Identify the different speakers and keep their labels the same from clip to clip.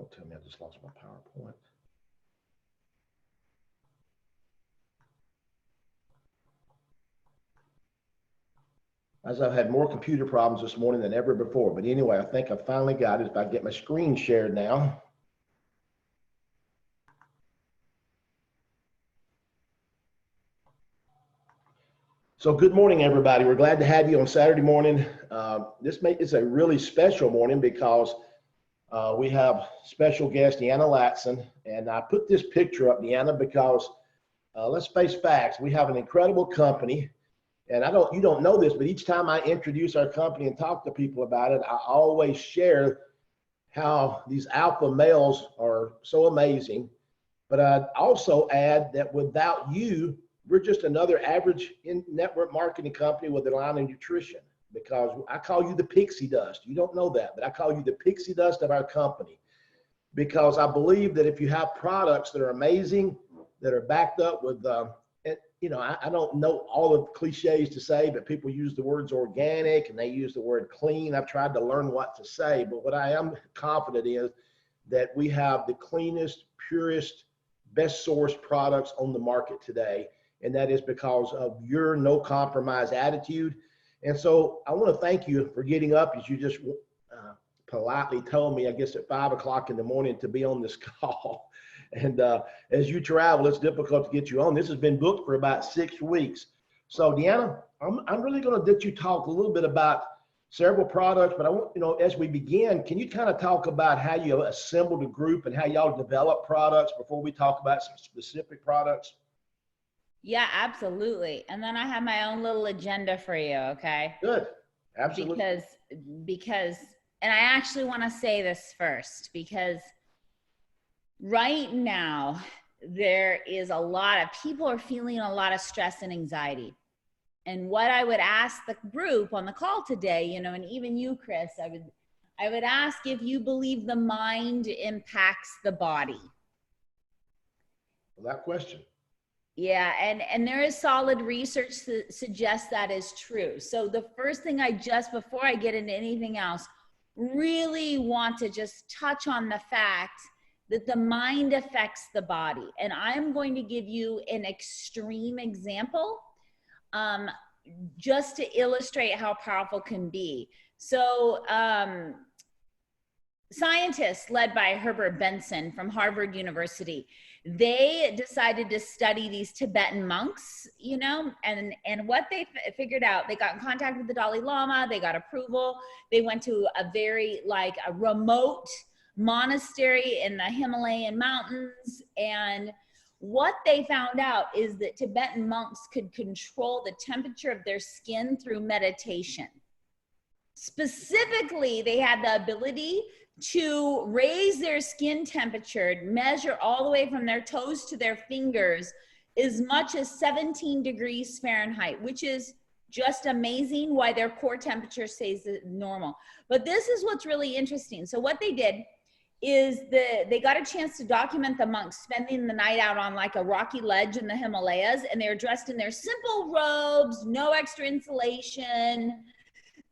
Speaker 1: Don't tell me I just lost my PowerPoint. As I've had more computer problems this morning than ever before. But anyway, I think I finally got it. If I get my screen shared now. So good morning, everybody. We're glad to have you on Saturday morning. This is a really special morning because we have special guest Deanna Latson. And I put this picture up, Deanna, because let's face facts. We have an incredible company. And you don't know this, but each time I introduce our company and talk to people about it, I always share how these alpha males are so amazing. But I'd also add that without you, we're just another average network marketing company with a line of nutrition, because I call you the pixie dust. You don't know that, but I call you the pixie dust of our company, because I believe that if you have products that are amazing, that are backed up with you know, I don't know all the cliches to say, but people use the words organic and they use the word clean. I've tried to learn what to say, but what I am confident is that we have the cleanest, purest, best sourced products on the market today. And that is because of your no compromise attitude. And so I want to thank you for getting up, as you just politely told me, I guess at 5 o'clock in the morning, to be on this call. And as you travel, it's difficult to get you on. This has been booked for about 6 weeks. So Deanna, I'm really going to let you talk a little bit about several products, but I want, you know, as we begin, can you kind of talk about how you assembled a group and how y'all develop products before we talk about some specific products?
Speaker 2: Yeah, absolutely. And then I have my own little agenda for you, okay?
Speaker 1: Good. Absolutely.
Speaker 2: Because, and I actually want to say this first, because right now, there is a lot of people are feeling a lot of stress and anxiety. And what I would ask the group on the call today, you know, and even you, Chris, I would ask if you believe the mind impacts the body.
Speaker 1: Without question.
Speaker 2: Yeah, and there is solid research that suggests that is true. So the first thing before I get into anything else, really want to just touch on the fact that the mind affects the body. And I'm going to give you an extreme example just to illustrate how powerful can be. So scientists led by Herbert Benson from Harvard University, they decided to study these Tibetan monks, you know, and what they figured out, they got in contact with the Dalai Lama, they got approval, they went to a remote monastery in the Himalayan mountains, and what they found out is that Tibetan monks could control the temperature of their skin through meditation. Specifically, they had the ability to raise their skin temperature, measure all the way from their toes to their fingers, as much as 17 degrees Fahrenheit, which is just amazing, why their core temperature stays normal. But this is what's really interesting. So what they did is they got a chance to document the monks spending the night out on like a rocky ledge in the Himalayas, and they were dressed in their simple robes, no extra insulation.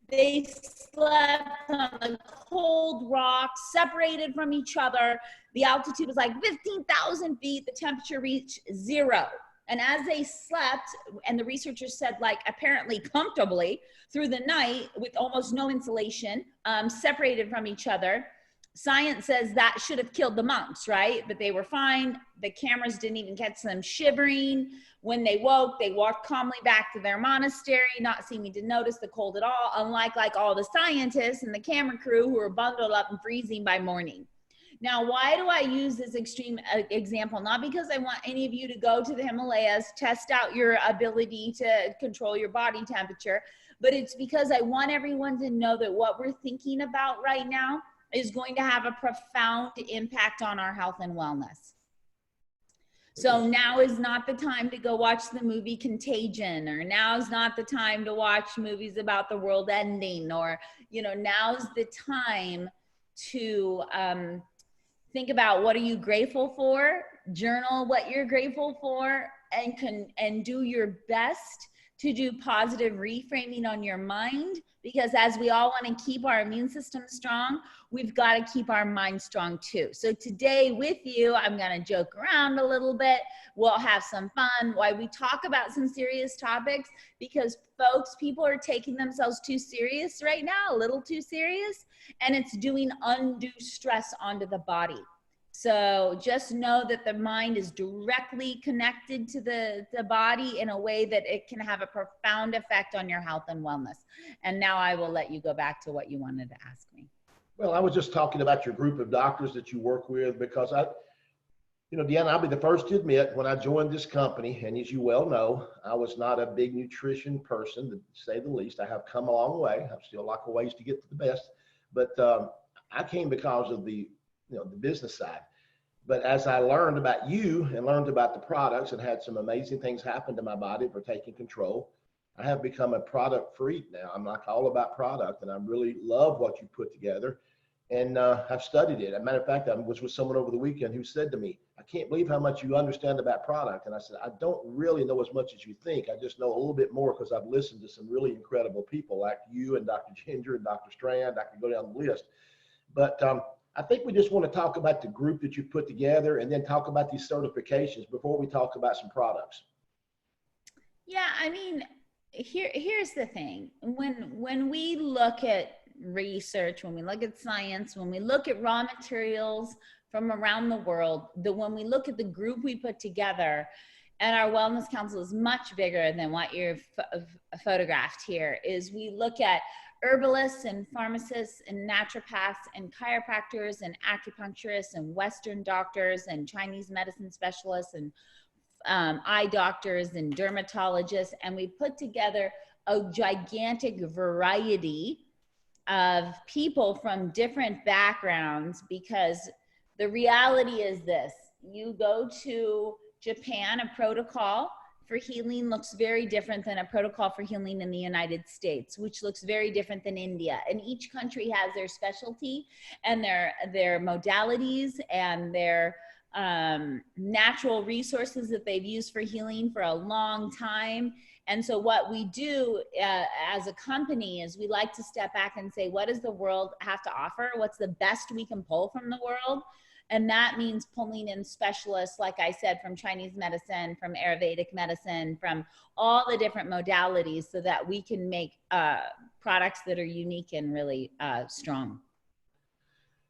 Speaker 2: They slept on the cold rocks, separated from each other. The altitude was like 15,000 feet. The temperature reached 0. And as they slept, and the researchers said, like, apparently comfortably through the night with almost no insulation, separated from each other, science says that should have killed the monks, right? But they were fine. The cameras didn't even catch them shivering. When they woke, they walked calmly back to their monastery, not seeming to notice the cold at all, unlike like all the scientists and the camera crew who were bundled up and freezing by morning. Now, why do I use this extreme example? Not because I want any of you to go to the Himalayas, test out your ability to control your body temperature, but it's because I want everyone to know that what we're thinking about right now is going to have a profound impact on our health and wellness. So now is not the time to go watch the movie Contagion, or now is not the time to watch movies about the world ending, or, you know, now's the time to think about what are you grateful for, journal what you're grateful for, and do your best to do positive reframing on your mind, because as we all want to keep our immune system strong, we've got to keep our mind strong too. So today with you, I'm going to joke around a little bit. We'll have some fun while we talk about some serious topics, because folks, people are taking themselves too serious right now, a little too serious, and it's doing undue stress onto the body. So just know that the mind is directly connected to the body in a way that it can have a profound effect on your health and wellness. And now I will let you go back to what you wanted to ask me.
Speaker 1: Well, I was just talking about your group of doctors that you work with, because Deanna, I'll be the first to admit, when I joined this company, and as you well know, I was not a big nutrition person, to say the least. I have come a long way. I still like a ways to get to the best, but I came because of the business side. But as I learned about you and learned about the products and had some amazing things happen to my body for taking control, I have become a product freak now. I'm like all about product, and I really love what you put together, and I've studied it. As a matter of fact, I was with someone over the weekend who said to me, I can't believe how much you understand about product. And I said, I don't really know as much as you think. I just know a little bit more because I've listened to some really incredible people like you and Dr. Ginger and Dr. Strand. I could go down the list. But I think we just want to talk about the group that you put together, and then talk about these certifications before we talk about some products.
Speaker 2: Yeah, I mean, here's the thing. When we look at research, when we look at science, when we look at raw materials from around the world, when we look at the group we put together, and our wellness council is much bigger than what you're photographed here, is we look at herbalists and pharmacists and naturopaths and chiropractors and acupuncturists and Western doctors and Chinese medicine specialists and eye doctors and dermatologists. And we put together a gigantic variety of people from different backgrounds, because the reality is this: you go to Japan, a protocol for healing looks very different than a protocol for healing in the United States, which looks very different than India. And each country has their specialty and their modalities and their natural resources that they've used for healing for a long time. And so what we do as a company is we like to step back and say, what does the world have to offer? What's the best we can pull from the world? And that means pulling in specialists, like I said, from Chinese medicine, from Ayurvedic medicine, from all the different modalities, so that we can make products that are unique and really strong.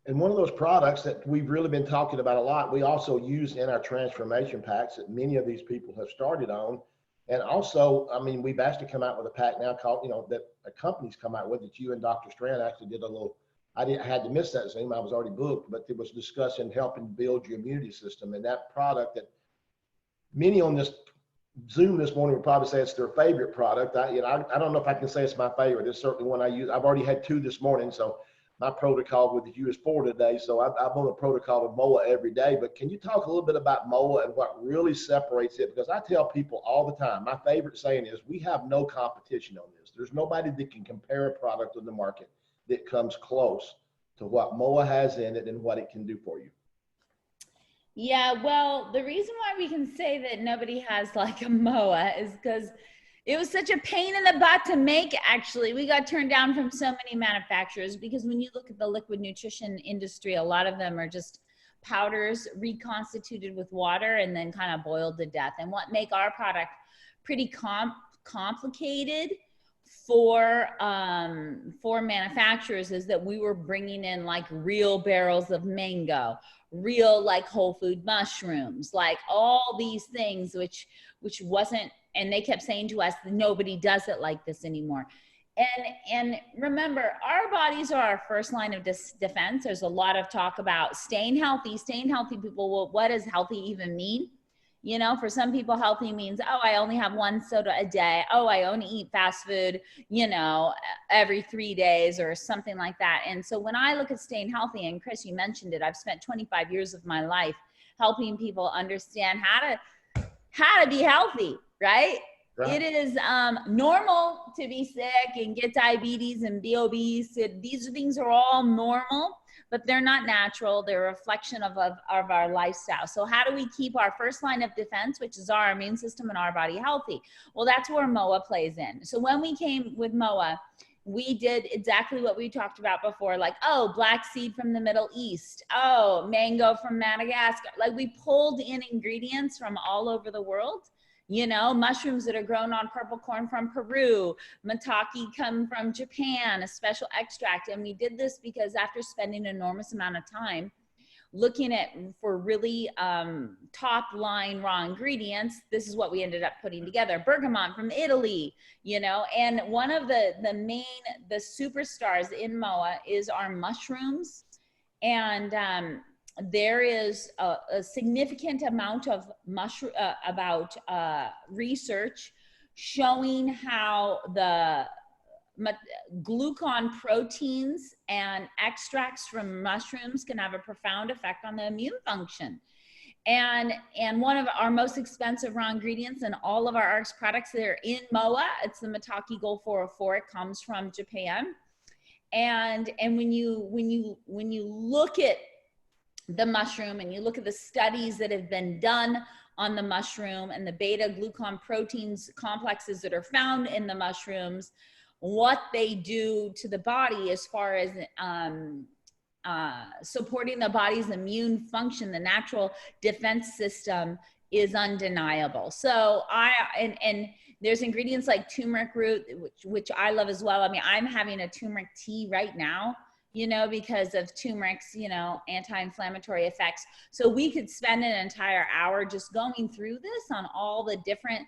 Speaker 1: And one of those products that we've really been talking about a lot, we also use in our transformation packs that many of these people have started on. And also, I mean, we've actually come out with a pack now called, that a company's come out with, that you and Dr. Strand actually did a little. I had to miss that Zoom. I was already booked, but it was discussing helping build your immunity system. And that product that many on this Zoom this morning would probably say it's their favorite product. I don't know if I can say it's my favorite. It's certainly one I use. I've already had 2 this morning, so my protocol with you is 4 today. So I'm on a protocol with MOA every day. But can you talk a little bit about MOA and what really separates it? Because I tell people all the time, my favorite saying is, we have no competition on this. There's nobody that can compare a product on the market that comes close to what MOA has in it and what it can do for you.
Speaker 2: Yeah, well, the reason why we can say that nobody has like a MOA is because it was such a pain in the butt to make. Actually, we got turned down from so many manufacturers, because when you look at the liquid nutrition industry, a lot of them are just powders reconstituted with water and then kind of boiled to death. And what make our product pretty complicated for manufacturers is that we were bringing in like real barrels of mango, real like whole food mushrooms, like all these things, which wasn't, and they kept saying to us, nobody does it like this anymore. And remember, our bodies are our first line of defense. There's a lot of talk about staying healthy people. Well, what does healthy even mean? For some people, healthy means, oh, I only have 1 soda a day. Oh, I only eat fast food, every 3 days or something like that. And so when I look at staying healthy, and Chris, you mentioned it, I've spent 25 years of my life helping people understand how to be healthy, right? It is normal to be sick and get diabetes and be obese. These things are all normal. but they're not natural. They're a reflection of our lifestyle. So how do we keep our first line of defense, which is our immune system and our body, healthy? Well, that's where MOA plays in. So when we came with MOA, we did exactly what we talked about before, like, oh, black seed from the Middle East, oh, mango from Madagascar. Like, we pulled in ingredients from all over the world, you know, mushrooms that are grown on purple corn from Peru, maitake come from Japan, a special extract. And we did this because after spending an enormous amount of time looking at for really top line raw ingredients, this is what we ended up putting together. Bergamot from Italy, you know, and one of the superstars in MOA is our mushrooms. And there is a significant amount of research showing how the glucan proteins and extracts from mushrooms can have a profound effect on the immune function. And one of our most expensive raw ingredients in all of our RX products that are in MOA, it's the maitake gold 404. It comes from Japan. And when you look at the mushroom and you look at the studies that have been done on the mushroom and the beta glucan proteins complexes that are found in the mushrooms, what they do to the body as far as supporting the body's immune function, the natural defense system, is undeniable. So and there's ingredients like turmeric root, which I love as well. I mean, I'm having a turmeric tea right now, you know, because of turmeric's, you know, anti-inflammatory effects. So we could spend an entire hour just going through this on all the different,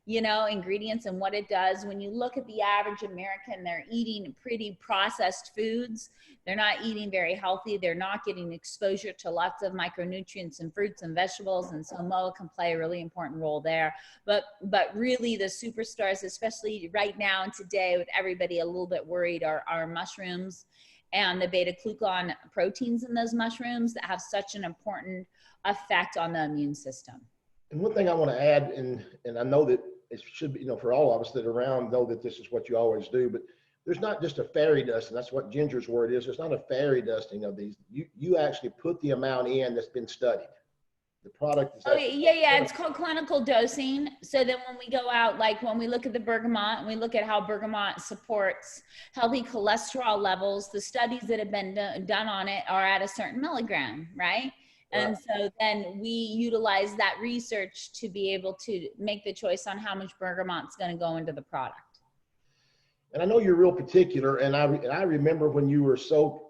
Speaker 2: you know, ingredients and what it does. When you look at the average American, they're eating pretty processed foods. They're not eating very healthy. They're not getting exposure to lots of micronutrients and fruits and vegetables. And so MOA can play a really important role there. But really the superstars, especially right now and today with everybody a little bit worried, are mushrooms and the beta glucan proteins in those mushrooms that have such an important effect on the immune system.
Speaker 1: And one thing I want to add, and I know that it should be, you know, for all of us that are around know that this is what you always do, but there's not just a fairy dust, and that's what Ginger's word is. It's not a fairy dusting of these. You actually put the amount in that's been studied. The product is.
Speaker 2: Oh, yeah. It's called clinical dosing. So then when we go out, like when we look at the bergamot and we look at how bergamot supports healthy cholesterol levels, the studies that have been done on it are at a certain milligram, right? And so then we utilize that research to be able to make the choice on how much bergamot's going to go into the product.
Speaker 1: And I know you're real particular, and I remember when you were so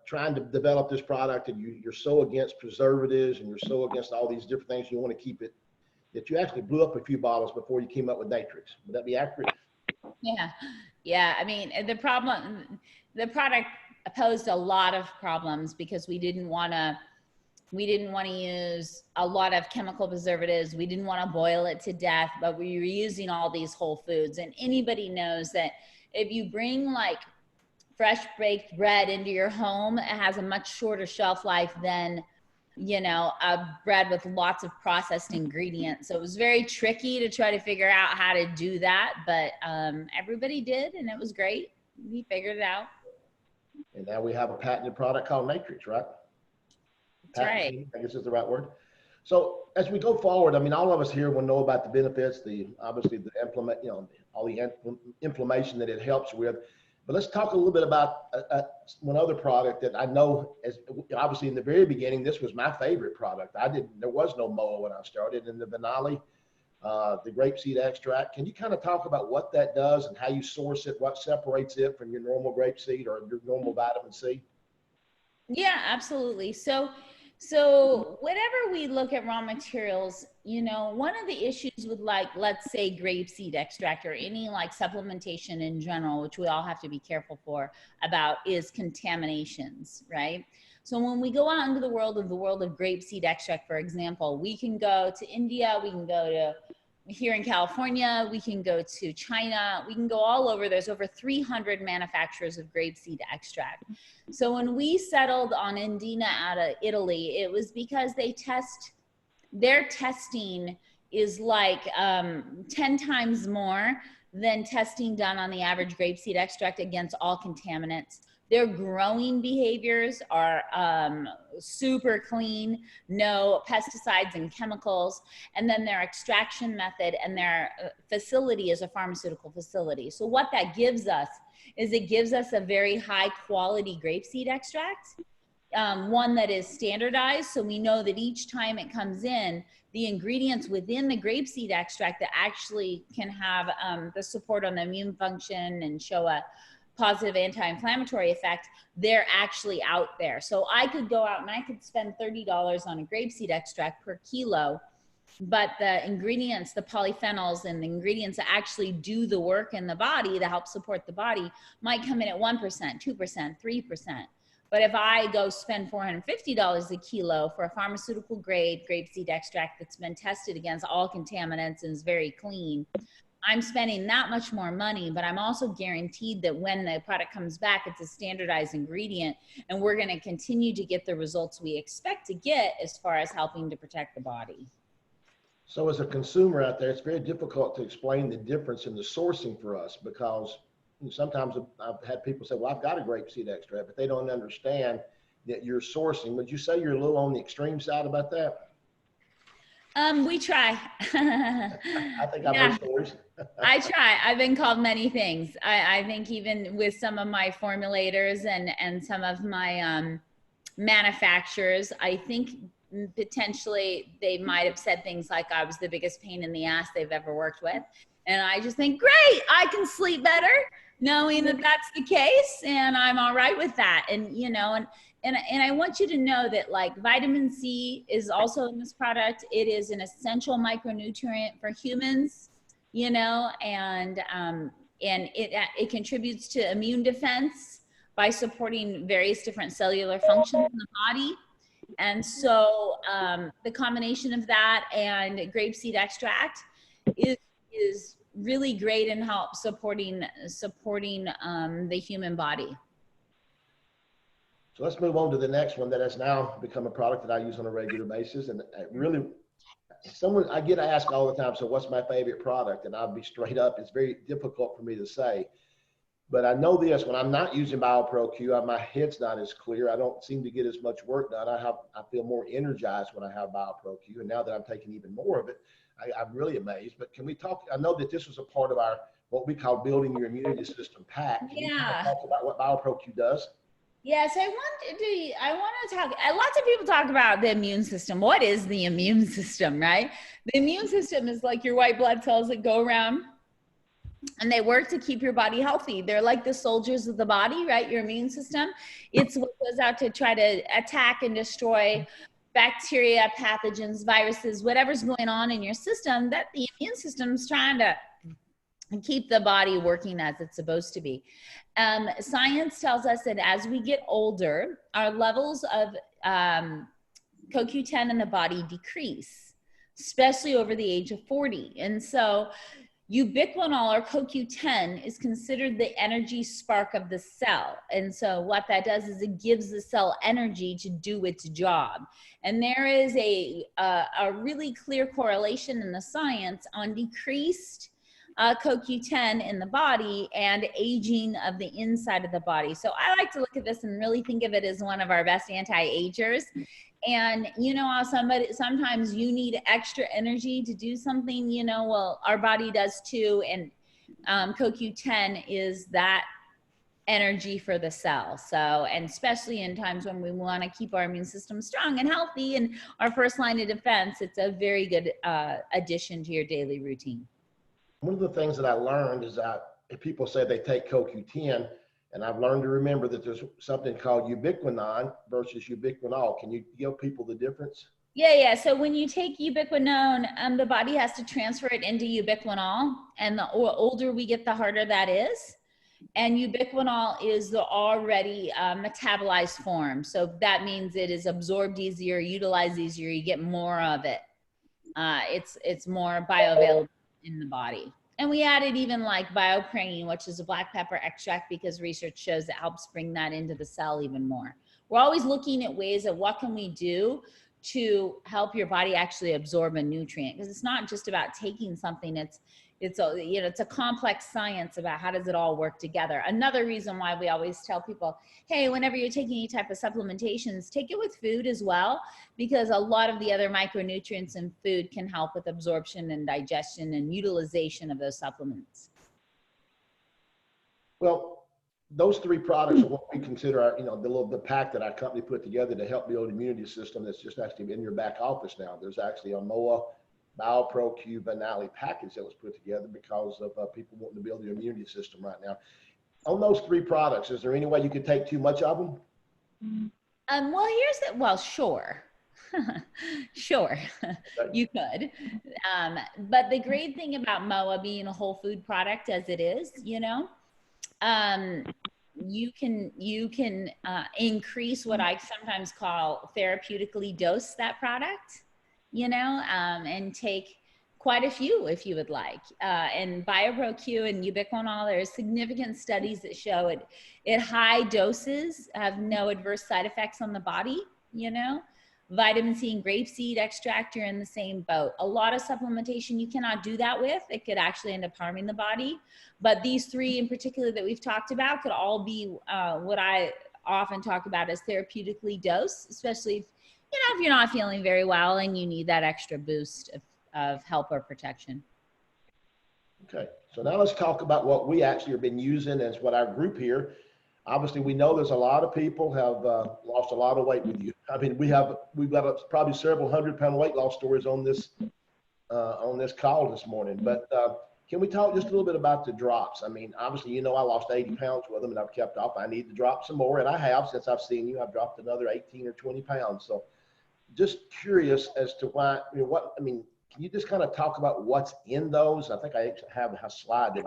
Speaker 1: trying to develop this product, and you're so against preservatives, and you're so against all these different things, you want to keep it, that you actually blew up a few bottles before you came up with Natrix. Would that be accurate?
Speaker 2: Yeah. I mean, the product posed a lot of problems because we didn't want to use a lot of chemical preservatives. We didn't want to boil it to death, but we were using all these whole foods. And anybody knows that if you bring like fresh baked bread into your home, it has a much shorter shelf life than, you know, a bread with lots of processed ingredients. So it was very tricky to try to figure out how to do that, but everybody did, and it was great. We figured it out.
Speaker 1: And now we have a patented product called Natrix, right?
Speaker 2: That's right.
Speaker 1: I guess is the right word. So as we go forward, I mean, all of us here will know about the benefits, obviously the all the inflammation that it helps with. But let's talk a little bit about one other product that I know, as obviously in the very beginning, this was my favorite product. There was no MOA when I started, and the Vinali, the grapeseed extract. Can you kind of talk about what that does and how you source it, what separates it from your normal grapeseed or your normal vitamin C?
Speaker 2: Yeah, absolutely. So whenever we look at raw materials, you know, one of the issues with, like, let's say grapeseed extract or any like supplementation in general, which we all have to be careful about, is contaminations, right? So when we go out into the world of grapeseed extract, for example, we can go to India, we can go to here in California, we can go to China, we can go all over. There's over 300 manufacturers of grapeseed extract. So when we settled on Indina out of Italy, it was because their testing is like 10 times more than testing done on the average grapeseed extract against all contaminants Their growing behaviors are super clean, no pesticides and chemicals. And then their extraction method and their facility is a pharmaceutical facility. So what that gives us is it gives us a very high quality grapeseed extract, one that is standardized. So we know that each time it comes in, the ingredients within the grapeseed extract that actually can have the support on the immune function and show a positive anti-inflammatory effect, they're actually out there. So I could go out and I could spend $30 on a grapeseed extract per kilo, but the ingredients, the polyphenols and the ingredients that actually do the work in the body to help support the body might come in at 1%, 2%, 3%. But if I go spend $450 a kilo for a pharmaceutical grade grapeseed extract that's been tested against all contaminants and is very clean, I'm spending that much more money, but I'm also guaranteed that when the product comes back, it's a standardized ingredient, and we're going to continue to get the results we expect to get as far as helping to protect the body.
Speaker 1: So as a consumer out there, it's very difficult to explain the difference in the sourcing for us, because sometimes I've had people say, well, I've got a grapeseed extract, but they don't understand that you're sourcing. Would you say you're a little on the extreme side about that?
Speaker 2: We try.
Speaker 1: I think I've heard stories.
Speaker 2: I try. I've been called many things. I think even with some of my formulators and some of my manufacturers, I think potentially they might have said things like I was the biggest pain in the ass they've ever worked with. And I just think, great, I can sleep better knowing that that's the case, and I'm all right with that. And, you know, and I want you to know that like vitamin C is also in this product. It is an essential micronutrient for humans, you know, and it contributes to immune defense by supporting various different cellular functions in the body. And so the combination of that and grapeseed extract is really great in help supporting the human body.
Speaker 1: So let's move on to the next one that has now become a product that I use on a regular basis. And really, I get asked all the time, so what's my favorite product? And I'll be straight up, it's very difficult for me to say. But I know this, when I'm not using BioPro-Q, my head's not as clear. I don't seem to get as much work done. I feel more energized when I have BioPro-Q. And now that I'm taking even more of it, I'm really amazed. But can we talk? I know that this was a part of our, what we call building your immunity system pack. Can you talk about what BioPro-Q does?
Speaker 2: Yes, I want to talk, lots of people talk about the immune system. What is the immune system, right? The immune system is like your white blood cells that go around and they work to keep your body healthy. They're like the soldiers of the body, right? Your immune system. It's what goes out to try to attack and destroy bacteria, pathogens, viruses, whatever's going on in your system, that the immune system's trying to keep the body working as it's supposed to be. Science tells us that as we get older, our levels of CoQ10 in the body decrease, especially over the age of 40. And so Ubiquinol or CoQ10 is considered the energy spark of the cell. And so what that does is it gives the cell energy to do its job. And there is a really clear correlation in the science on decreased CoQ10 in the body and aging of the inside of the body. So I like to look at this and really think of it as one of our best anti-agers. And you know how sometimes you need extra energy to do something, you know, well, our body does too. And CoQ10 is that energy for the cell. So, and especially in times when we want to keep our immune system strong and healthy and our first line of defense, it's a very good addition to your daily routine.
Speaker 1: One of the things that I learned is that if people say they take CoQ10, and I've learned to remember that there's something called Ubiquinone versus Ubiquinol. Can you give people the difference?
Speaker 2: Yeah. So when you take Ubiquinone, the body has to transfer it into Ubiquinol. And the older we get, the harder that is. And Ubiquinol is the already metabolized form. So that means it is absorbed easier, utilized easier, you get more of it. It's more bioavailable in the body. And we added even like bioprene, which is a black pepper extract, because research shows it helps bring that into the cell even more. We're always looking at ways of what can we do to help your body actually absorb a nutrient, because it's not just about taking something, it's a, you know, it's a complex science about how does it all work together. Another reason why we always tell people, hey, whenever you're taking any type of supplementations, take it with food as well, because a lot of the other micronutrients in food can help with absorption and digestion and utilization of those supplements.
Speaker 1: Well, those three products are what we consider our, you know, the pack that our company put together to help build immunity system. That's just actually in your back office now. There's actually a MOA BioPro Ubiquinol package that was put together because of people wanting to build the immunity system right now. On those three products, is there any way you could take too much of them?
Speaker 2: Well, here's the, well, sure. Sure, you could. But the great thing about MOA being a whole food product as it is, you know, you can increase what I sometimes call therapeutically dose that product, you know, and take quite a few if you would like. And BioPro-Q and Ubiquinol, there are significant studies that show it at high doses have no adverse side effects on the body, you know. Vitamin C and grapeseed extract, you're in the same boat. A lot of supplementation you cannot do that with. It could actually end up harming the body. But these three in particular that we've talked about could all be what I often talk about as therapeutically dosed, especially if, you know, if you're not feeling very well and you need that extra boost of help or protection.
Speaker 1: Okay, so now let's talk about what we actually have been using as what our group here. Obviously, we know there's a lot of people have lost a lot of weight with you. I mean, we've got probably several 100-pound weight loss stories on this call this morning. But can we talk just a little bit about the drops? I mean, obviously, you know, I lost 80 pounds with them and I've kept off. I need to drop some more, and I have since I've seen you. I've dropped another 18 or 20 pounds. So, just curious as to why. I mean, what I mean. Can you just kind of talk about what's in those? I think I actually have a slide that.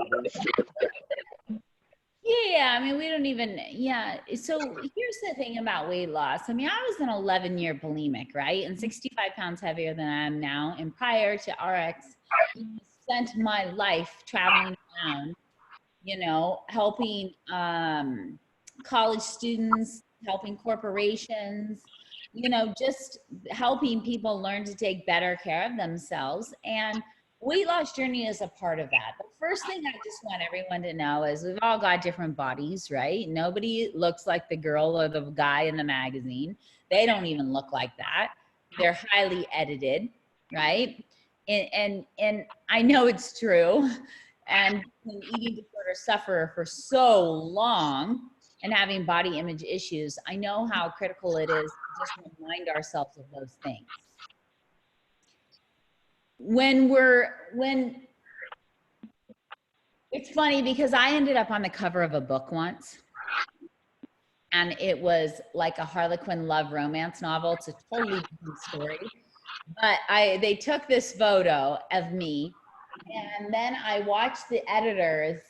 Speaker 2: Yeah, I mean, we don't even, yeah. So here's the thing about weight loss. I mean, I was an 11-year bulimic, right? And 65 pounds heavier than I am now. And prior to RX, I spent my life traveling around, you know, helping college students, helping corporations, you know, just helping people learn to take better care of themselves. And weight loss journey is a part of that. The first thing I just want everyone to know is we've all got different bodies, right? Nobody looks like the girl or the guy in the magazine. They don't even look like that. They're highly edited, right? And I know it's true. And an eating disorder sufferer for so long and having body image issues, I know how critical it is to just remind ourselves of those things. It's funny because I ended up on the cover of a book once, and it was like a Harlequin love romance novel. It's a totally different story, but they took this photo of me, and then I watched the editors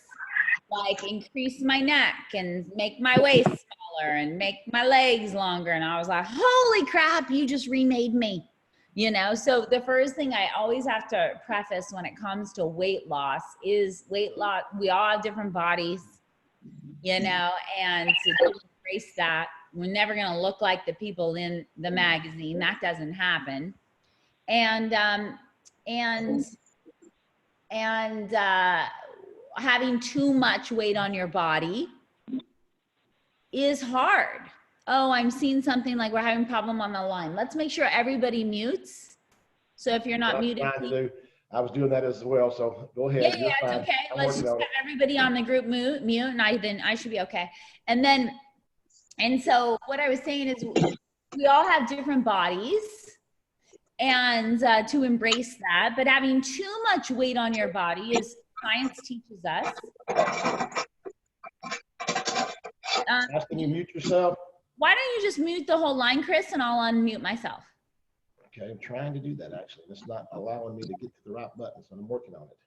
Speaker 2: like increase my neck and make my waist smaller and make my legs longer, and I was like, holy crap, you just remade me. You know, so the first thing I always have to preface when it comes to weight loss is weight loss. We all have different bodies, you know, and to embrace that. We're never going to look like the people in the magazine. That doesn't happen. And having too much weight on your body is hard. Oh, I'm seeing something like we're having a problem on the line. Let's make sure everybody mutes. So if you're not muted,
Speaker 1: I was doing that as well. So go ahead.
Speaker 2: Yeah, it's okay. Let's just have everybody on the group mute, and I should be okay. And so what I was saying is we all have different bodies, and to embrace that, but having too much weight on your body, as science teaches us.
Speaker 1: Can you mute yourself?
Speaker 2: Why don't you just mute the whole line, Chris, and I'll unmute myself.
Speaker 1: Okay, I'm trying to do that actually. It's not allowing me to get to the right button, so I'm working on it.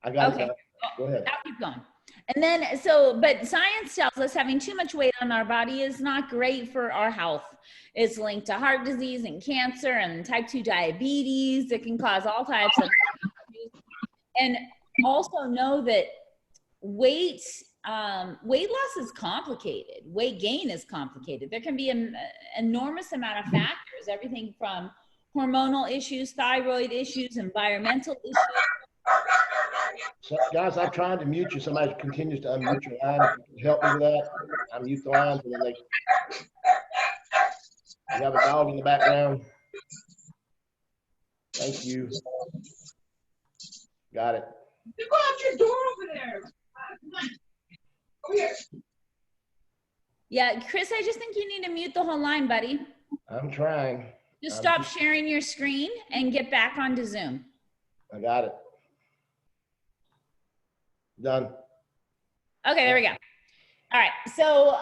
Speaker 1: I got it. Go ahead.
Speaker 2: I'll keep going. And then, but science tells us having too much weight on our body is not great for our health. It's linked to heart disease and cancer and type 2 diabetes. It can cause all types of issues. And also know that weight loss is complicated. Weight gain is complicated. There can be an enormous amount of factors, everything from hormonal issues, thyroid issues, environmental issues,
Speaker 1: So, guys, I'm trying to mute you. Somebody continues to unmute your line. If you can help me with that, I mute the lines and then you have a dog in the background. Thank you. Got it.
Speaker 3: You go out your door over there. Over here.
Speaker 2: Yeah, Chris, I just think you need to mute the whole line, buddy.
Speaker 1: I'm trying.
Speaker 2: Just stop sharing your screen and get back onto Zoom.
Speaker 1: I got it. Done.
Speaker 2: Okay, there we go. All right, so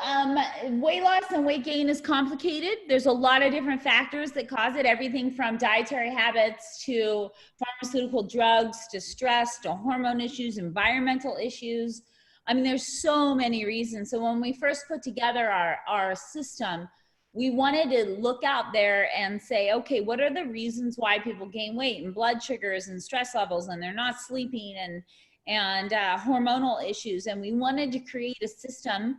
Speaker 2: weight loss and weight gain is complicated. There's a lot of different factors that cause it, everything from dietary habits to pharmaceutical drugs to stress to hormone issues, environmental issues. I mean, there's so many reasons. So when we first put together our system, we wanted to look out there and say, okay, what are the reasons why people gain weight and blood sugars and stress levels and they're not sleeping and hormonal issues. And we wanted to create a system,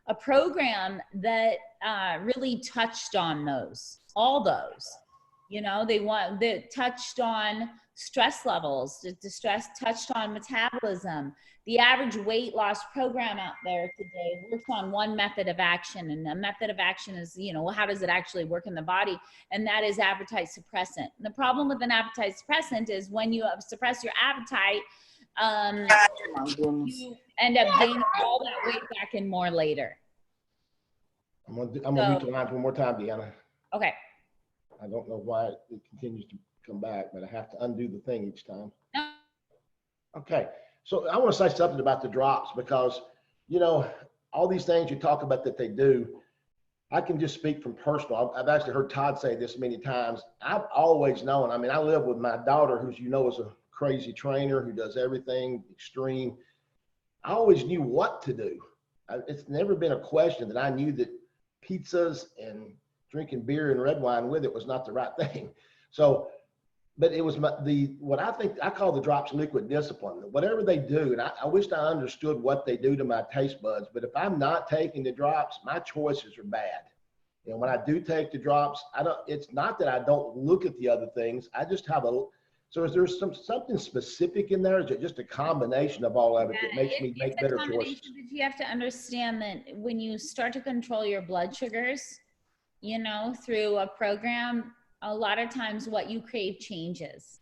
Speaker 2: a program that really touched on those, all those, you know, that touched on stress levels, the touched on metabolism. The average weight loss program out there today works on one method of action, and the method of action is, you know, how does it actually work in the body? And that is appetite suppressant. And the problem with an appetite suppressant is when you suppress your appetite, you end up gaining all that weight back and more later.
Speaker 1: I'm gonna mute the line one more time, Deanna.
Speaker 2: Okay.
Speaker 1: I don't know why it continues to come back, but I have to undo the thing each time.
Speaker 2: No.
Speaker 1: Okay, so I want to say something about the drops because, you know, all these things you talk about that they do, I can just speak from personal. I've actually heard Todd say this many times. I've always known, I mean, I live with my daughter, who's, you know, is a crazy trainer who does everything extreme. I always knew what to do. It's never been a question that I knew that pizzas and drinking beer and red wine with it was not the right thing. So, but it was what I think I call the drops liquid discipline. Whatever they do, and I wished I understood what they do to my taste buds, but if I'm not taking the drops, my choices are bad. And when I do take the drops, it's not that I don't look at the other things. I just have so is there something specific in there? Or is it just a combination of all of it that makes me make better choices?
Speaker 2: But you have to understand that when you start to control your blood sugars, you know, through a program, a lot of times what you crave changes.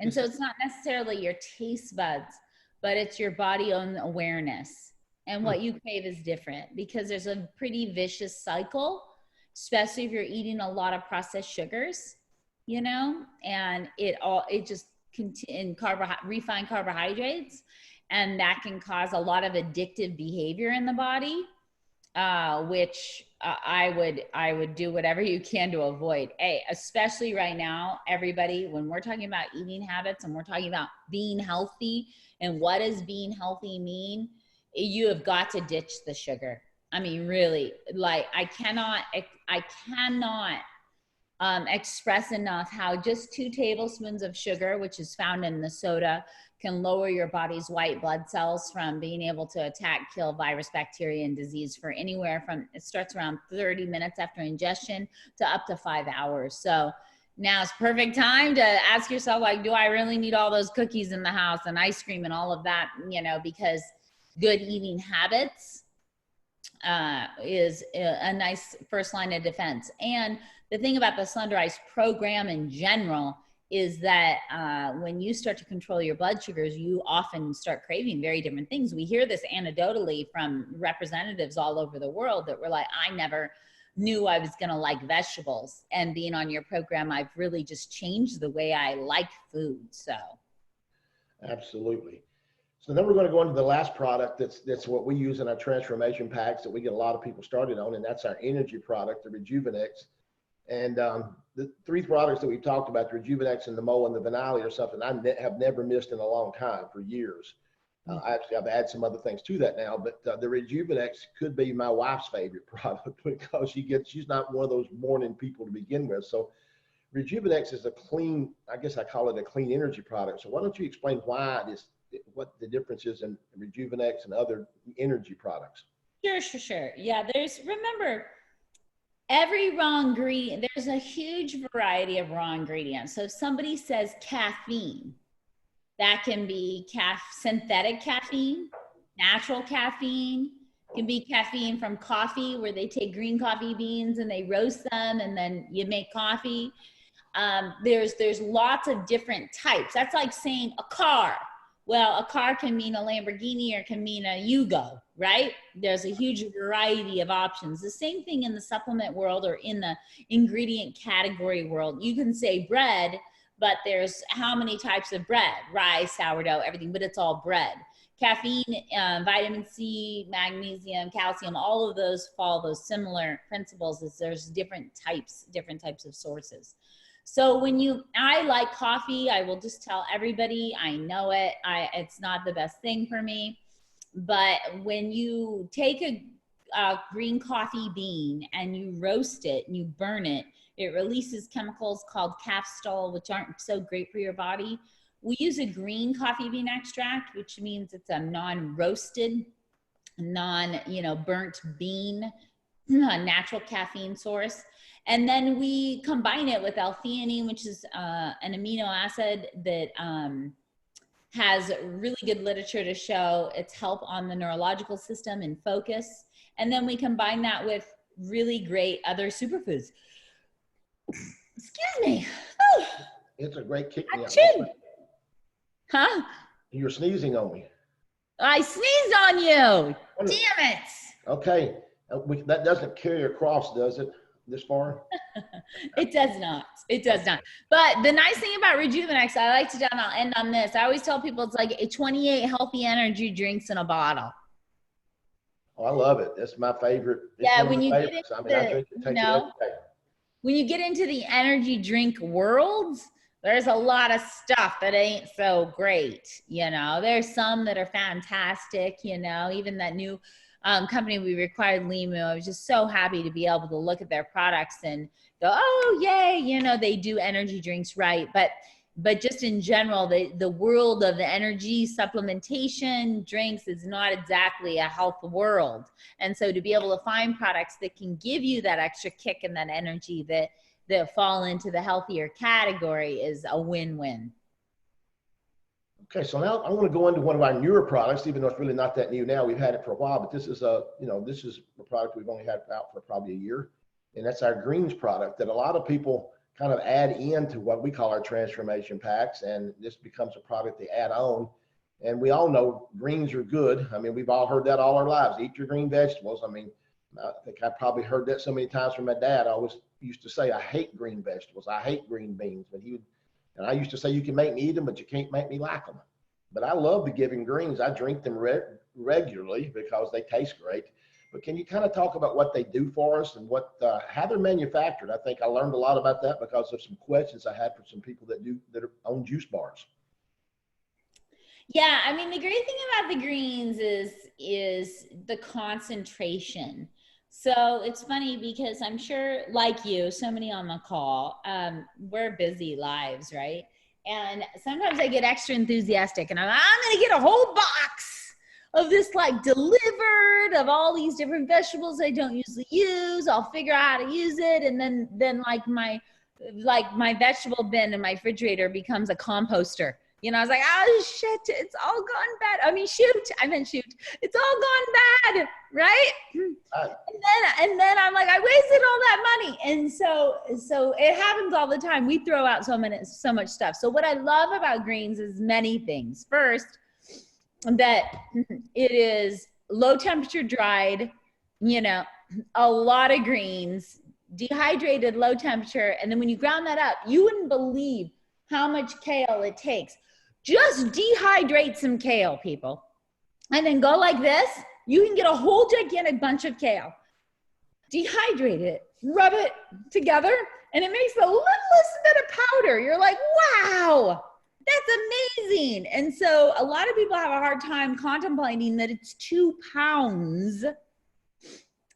Speaker 2: And so it's not necessarily your taste buds, but it's your body own awareness. And what you crave is different because there's a pretty vicious cycle, especially if you're eating a lot of processed sugars, you know, and it just in refined carbohydrates, and that can cause a lot of addictive behavior in the body, which I would do whatever you can to avoid. Especially right now, everybody, when we're talking about eating habits and we're talking about being healthy and what does being healthy mean, you have got to ditch the sugar. I mean, really, like I cannot express enough how just 2 tablespoons of sugar, which is found in the soda, can lower your body's white blood cells from being able to attack, kill virus, bacteria, and disease for anywhere from, it starts around 30 minutes after ingestion to up to 5 hours. So now it's perfect time to ask yourself, like, do I really need all those cookies in the house and ice cream and all of that, you know, because good eating habits is a nice first line of defense. And the thing about the Sunrise program in general is that when you start to control your blood sugars, you often start craving very different things. We hear this anecdotally from representatives all over the world that were like, I never knew I was gonna like vegetables. And being on your program, I've really just changed the way I like food, so.
Speaker 1: Absolutely. So then we're going to go into the last product that's what we use in our transformation packs that we get a lot of people started on, and that's our energy product, the Rejuvenex. And the 3 products that we've talked about, the Rejuvenex and the Mo and the Vinali, are something I have never missed in a long time, for years. Actually, I've added some other things to that now, but the Rejuvenex could be my wife's favorite product because she's not one of those morning people to begin with. So Rejuvenex is a clean, I guess I call it a clean energy product. So why don't you explain what the difference is in Rejuvenex and other energy products?
Speaker 2: Sure. Yeah, remember, every raw ingredient, there's a huge variety of raw ingredients. So if somebody says caffeine, That can be synthetic caffeine, natural caffeine, can be caffeine from coffee where they take green coffee beans and they roast them and then you make coffee. There's lots of different types. That's like saying a car. Well, a car can mean a Lamborghini or can mean a Yugo, right? There's a huge variety of options. The same thing in the supplement world or in the ingredient category world. You can say bread, but there's how many types of bread? Rice, sourdough, everything, but it's all bread. Caffeine, vitamin C, magnesium, calcium, all of those follow those similar principles as there's different types of sources. So I like coffee. I will just tell everybody, I know it. It's not the best thing for me. But when you take a green coffee bean and you roast it and you burn it, it releases chemicals called caffeine, which aren't so great for your body. We use a green coffee bean extract, which means it's a non-roasted, burnt bean, natural caffeine source. And then we combine it with L-theanine, which is an amino acid that has really good literature to show its help on the neurological system and focus. And then we combine that with really great other superfoods. Excuse me. Oh.
Speaker 1: It's a great kick me out.
Speaker 2: Huh?
Speaker 1: You're sneezing on me.
Speaker 2: I sneezed on you. Damn it.
Speaker 1: Okay. That doesn't carry across, does it? This far?
Speaker 2: It does not. It does not. But the nice thing about Rejuvenex, I like to, I'll end on this. I always tell people it's like 28 healthy energy drinks in a bottle.
Speaker 1: Oh, I love it. That's my favorite.
Speaker 2: Yeah, when you get into when you get into the energy drink world, there's a lot of stuff that ain't so great. There's some that are fantastic, even that new company we acquired, Limu. I was just so happy to be able to look at their products and go, oh, yay, they do energy drinks right. But just in general, the world of the energy supplementation drinks is not exactly a health world. And so to be able to find products that can give you that extra kick and that energy that fall into the healthier category is a win-win.
Speaker 1: Okay, so now I'm going to go into one of our newer products, even though it's really not that new now. We've had it for a while, but this is a product we've only had out for probably a year, and that's our greens product that a lot of people kind of add into what we call our transformation packs, and this becomes a product they add on. And we all know greens are good. I mean, we've all heard that all our lives. Eat your green vegetables. I mean, I think I probably heard that so many times from my dad. I always used to say, I hate green vegetables. I hate green beans. And I used to say, you can make me eat them, but you can't make me like them. But I love the giving greens. I drink them regularly because they taste great. But can you kind of talk about what they do for us and how they're manufactured? I think I learned a lot about that because of some questions I had from some people that own juice bars.
Speaker 2: Yeah, I mean, the great thing about the greens is the concentration. So it's funny because I'm sure, like you, so many on the call, we're busy lives, right? And sometimes I get extra enthusiastic and I'm going to get a whole box of this like delivered of all these different vegetables I don't usually use. I'll figure out how to use it. And then like my vegetable bin in my refrigerator becomes a composter. I was like, oh shit, it's all gone bad. I meant shoot. It's all gone bad, right? And then I'm like, I wasted all that money. And so it happens all the time. We throw out so much stuff. So what I love about greens is many things. First, that it is low temperature dried, a lot of greens, dehydrated, low temperature. And then when you ground that up, you wouldn't believe how much kale it takes. Just dehydrate some kale, people. And then go like this. You can get a whole gigantic bunch of kale. Dehydrate it, rub it together, and it makes the littlest bit of powder. You're like, wow, that's amazing. And so a lot of people have a hard time contemplating that it's 2 pounds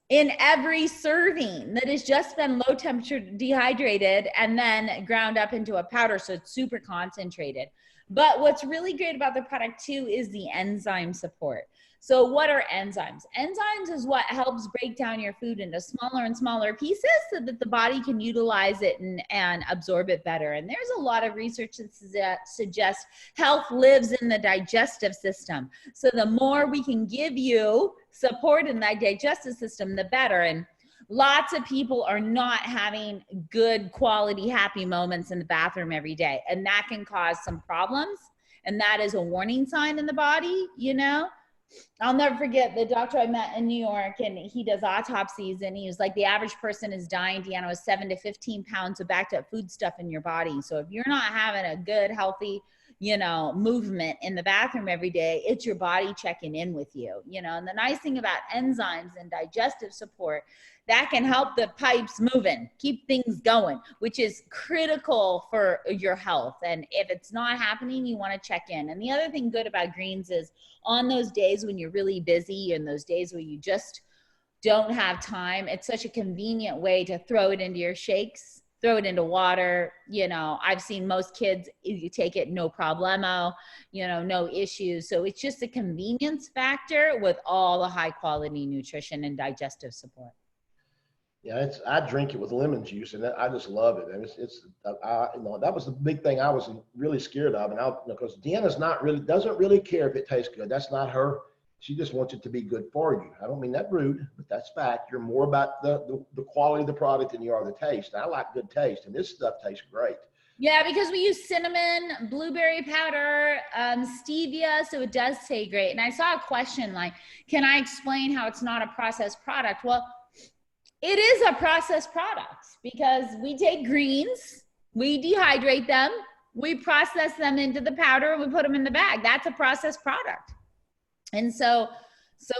Speaker 2: in every serving that has just been low temperature dehydrated and then ground up into a powder. So it's super concentrated. But what's really great about the product too is the enzyme support. So what are enzymes? Enzymes is what helps break down your food into smaller and smaller pieces so that the body can utilize it and absorb it better. And there's a lot of research that suggests health lives in the digestive system. So the more we can give you support in that digestive system, the better. And lots of people are not having good quality, happy moments in the bathroom every day. And that can cause some problems. And that is a warning sign in the body, you know? I'll never forget the doctor I met in New York, and he does autopsies, and he was like, the average person is dying, Deanna, with 7 to 15 pounds of backed up food stuff in your body. So if you're not having a good, healthy, you know, movement in the bathroom every day, it's your body checking in with you, you know. And the nice thing about enzymes and digestive support, that can help the pipes moving, keep things going, which is critical for your health. And if it's not happening, you want to check in. And the other thing good about greens is on those days when you're really busy and those days where you just don't have time, it's such a convenient way to throw it into your shakes, throw it into water. You know, I've seen most kids, you take it, no problemo, you know, no issues. So it's just a convenience factor with all the high quality nutrition and digestive support.
Speaker 1: Yeah, I drink it with lemon juice, and I just love it. And you know, that was the big thing I was really scared of, and because Deanna's doesn't really care if it tastes good. That's not her. She just wants it to be good for you. I don't mean that rude, but that's fact. You're more about the quality of the product than you are the taste. And I like good taste, and this stuff tastes great.
Speaker 2: Yeah, because we use cinnamon, blueberry powder, stevia, so it does taste great. And I saw a question like, can I explain how it's not a processed product? Well, it is a processed product because we take greens, we dehydrate them, we process them into the powder, and we put them in the bag. That's a processed product. And so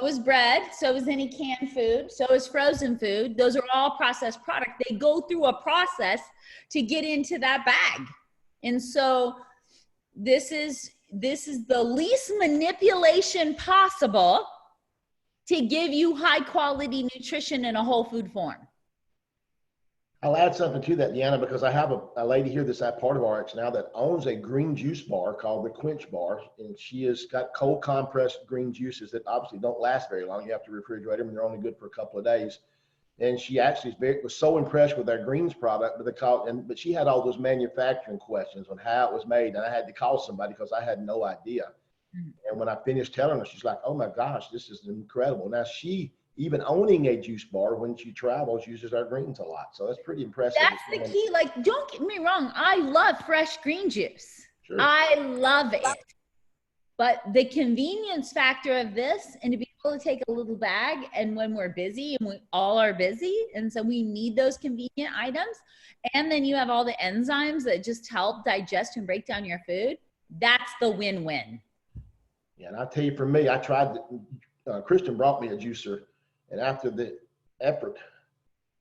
Speaker 2: is bread, so is any canned food, so is frozen food. Those are all processed products. They go through a process to get into that bag. And so this is the least manipulation possible to give you high quality nutrition in a whole food form.
Speaker 1: I'll add something to that, Deanna, because I have a lady here that's at part of RX now that owns a green juice bar called the Quench Bar, and she has got cold compressed green juices that obviously don't last very long. You have to refrigerate them, and they're only good for a couple of days. And she actually was so impressed with our greens product, but she had all those manufacturing questions on how it was made, and I had to call somebody because I had no idea. And when I finished telling her, she's like, oh my gosh, this is incredible. Now she, even owning a juice bar, when she travels, uses our greens a lot. So that's pretty impressive.
Speaker 2: That's the key. Like, don't get me wrong. I love fresh green juice. Sure. I love it. But the convenience factor of this, and to be able to take a little bag, and when we're busy, and we all are busy, and so we need those convenient items, and then you have all the enzymes that just help digest and break down your food, that's the win-win.
Speaker 1: Yeah, and I'll tell you, for me, I tried, Christian brought me a juicer, and after the effort,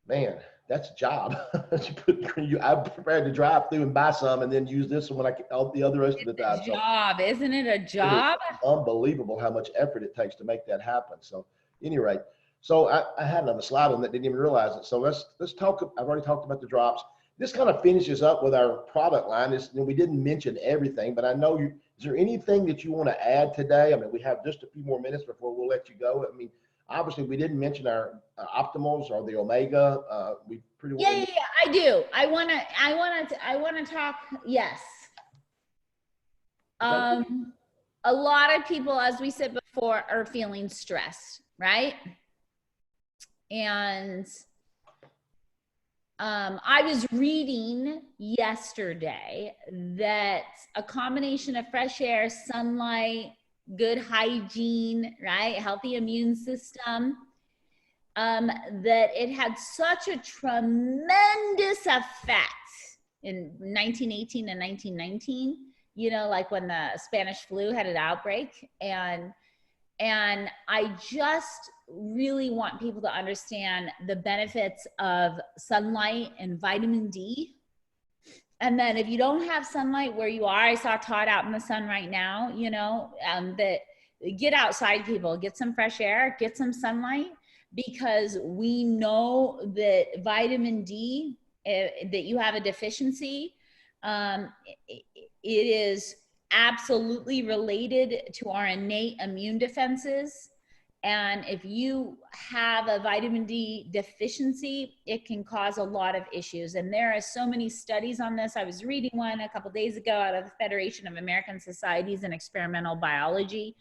Speaker 1: man, that's a job. I'm prepared to drive through and buy some and then use this one when all the other rest of the time.
Speaker 2: It's a job, isn't it a job?
Speaker 1: It's unbelievable how much effort it takes to make that happen. So, any rate, so I had another slide on that, didn't even realize it. So let's talk. I've already talked about the drops. This kind of finishes up with our product line. We didn't mention everything, but I know you. Is there anything that you want to add today? I mean, we have just a few more minutes before we'll let you go. I mean, obviously, we didn't mention our optimals or the omega. We pretty well.
Speaker 2: Yeah, I do. I want to talk. Yes. A lot of people, as we said before, are feeling stressed, right? And I was reading yesterday that a combination of fresh air, sunlight, good hygiene, right? Healthy immune system, that it had such a tremendous effect in 1918 and 1919, you know, like when the Spanish flu had an outbreak. And I just really want people to understand the benefits of sunlight and vitamin D. And then if you don't have sunlight where you are, I saw Todd out in the sun right now, you know, that get outside, people, get some fresh air, get some sunlight, because we know that vitamin D, that you have a deficiency, it is absolutely related to our innate immune defenses. And if you have a vitamin D deficiency, it can cause a lot of issues. And there are so many studies on this. I was reading one a couple days ago out of the Federation of American Societies in Experimental Biology,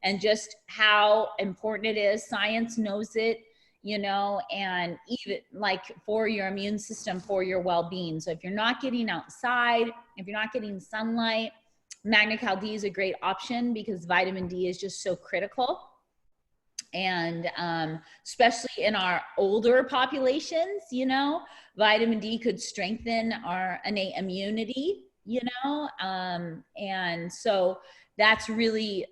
Speaker 2: and just how important it is. Science knows it, you know, and even like for your immune system, for your well-being. So if you're not getting outside, if you're not getting sunlight, Magna-Cal D is a great option because vitamin D is just so critical. And especially in our older populations, you know, vitamin D could strengthen our innate immunity, you know, and so that's really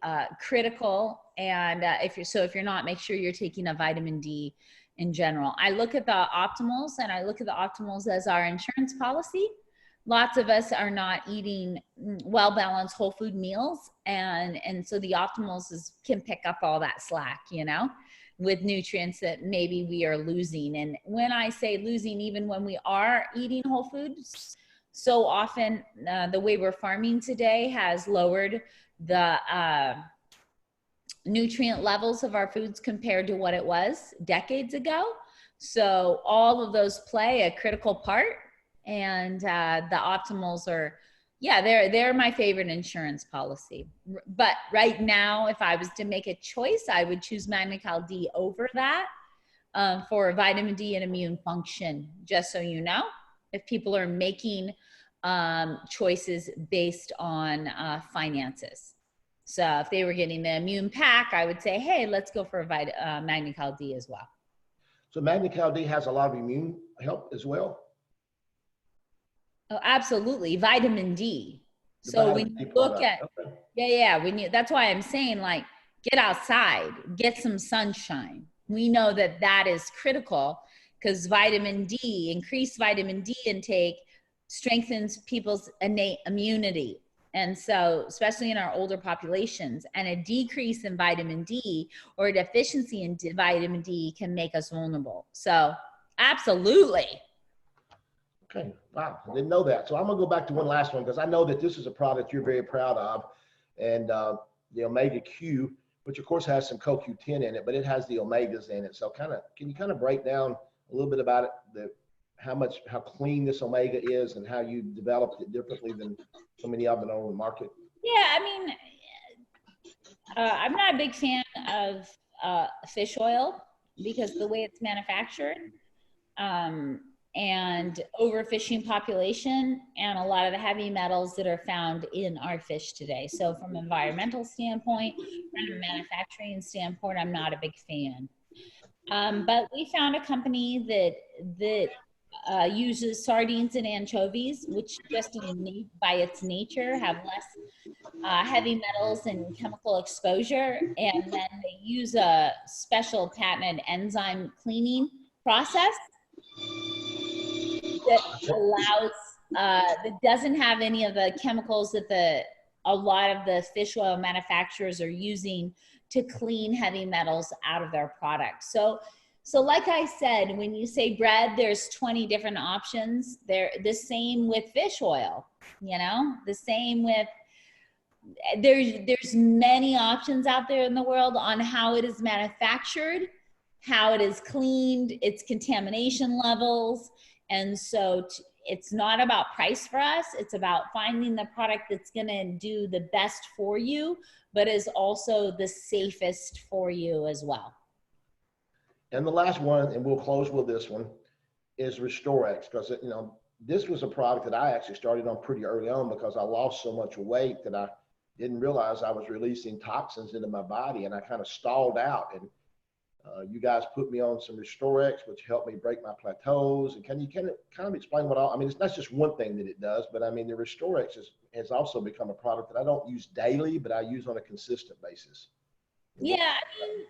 Speaker 2: critical. And if you're not, make sure you're taking a vitamin D in general. I look at the optimals, and I look at the optimals as our insurance policy. Lots of us are not eating well-balanced whole food meals. And so the optimals can pick up all that slack, you know, with nutrients that maybe we are losing. And when I say losing, even when we are eating whole foods, so often the way we're farming today has lowered the nutrient levels of our foods compared to what it was decades ago. So all of those play a critical part. And the optimals are, yeah, they're my favorite insurance policy. But right now, if I was to make a choice, I would choose Magna-Cal D over that for vitamin D and immune function, just so you know, if people are making choices based on finances. So if they were getting the immune pack, I would say, hey, let's go for a Magna-Cal D as well.
Speaker 1: So Magna-Cal D has a lot of immune help as well?
Speaker 2: Oh, absolutely. Vitamin D. So when you look at, that's why I'm saying, like, get outside, get some sunshine. We know that that is critical because vitamin D, increased vitamin D intake strengthens people's innate immunity. And so, especially in our older populations, and a decrease in vitamin D or a deficiency in vitamin D can make us vulnerable. So absolutely.
Speaker 1: Okay, wow, I didn't know that. So I'm gonna go back to one last one because I know that this is a product you're very proud of, and the Omega Q, which of course has some CoQ10 in it, but it has the omegas in it. So can you kind of break down a little bit about it, how clean this omega is and how you developed it differently than so many of them on the market?
Speaker 2: Yeah, I mean, I'm not a big fan of fish oil because the way it's manufactured. And overfishing population and a lot of the heavy metals that are found in our fish today. So from an environmental standpoint, from a manufacturing standpoint, I'm not a big fan. But we found a company that uses sardines and anchovies, which just by its nature have less heavy metals and chemical exposure. And then they use a special patented enzyme cleaning process that allows, that doesn't have any of the chemicals that a lot of the fish oil manufacturers are using to clean heavy metals out of their products. So like I said, when you say bread, there's 20 different options. They're the same with fish oil, you know, the same with, there's many options out there in the world on how it is manufactured, how it is cleaned, its contamination levels. And so it's not about price for us. It's about finding the product that's going to do the best for you, but is also the safest for you as well.
Speaker 1: And the last one, and we'll close with this one, is Restorex, because you know this was a product that I actually started on pretty early on because I lost so much weight that I didn't realize I was releasing toxins into my body, and I kind of stalled out. And you guys put me on some Restorex, which helped me break my plateaus. And can you kind of explain what all, I mean, it's not just one thing that it does, but I mean, the Restorex has also become a product that I don't use daily, but I use on a consistent basis.
Speaker 2: Yeah, I mean,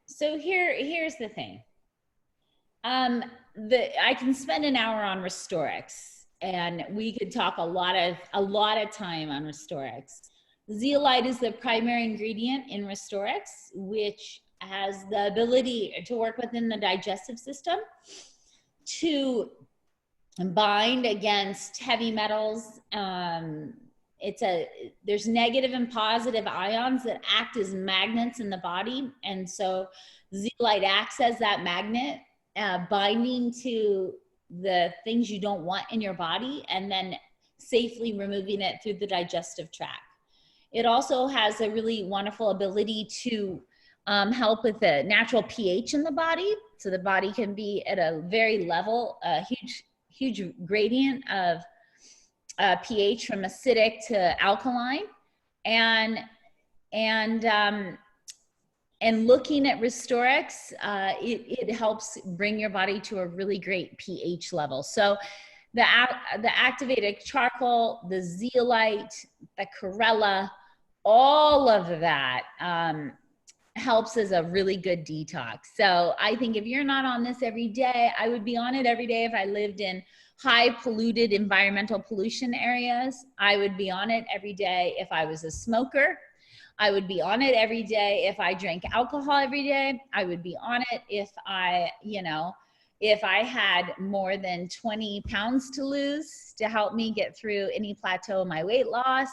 Speaker 2: so here's the thing. I can spend an hour on Restorex, and we could talk a lot of time on Restorex. Zeolite is the primary ingredient in Restorex, which has the ability to work within the digestive system to bind against heavy metals there's negative and positive ions that act as magnets in the body. And so zeolite acts as that magnet, binding to the things you don't want in your body and then safely removing it through the digestive tract. It also has a really wonderful ability to help with the natural pH in the body. So the body can be at a very level, a huge gradient of pH from acidic to alkaline. And looking at Restorex, it helps bring your body to a really great pH level. So the activated charcoal, the zeolite, the chlorella, all of that helps as a really good detox. So I think if you're not on this every day, I would be on it every day if I lived in high polluted environmental pollution areas. I would be on it every day if I was a smoker. I would be on it every day if I drank alcohol every day. I would be on it if if I had more than 20 pounds to lose to help me get through any plateau of my weight loss.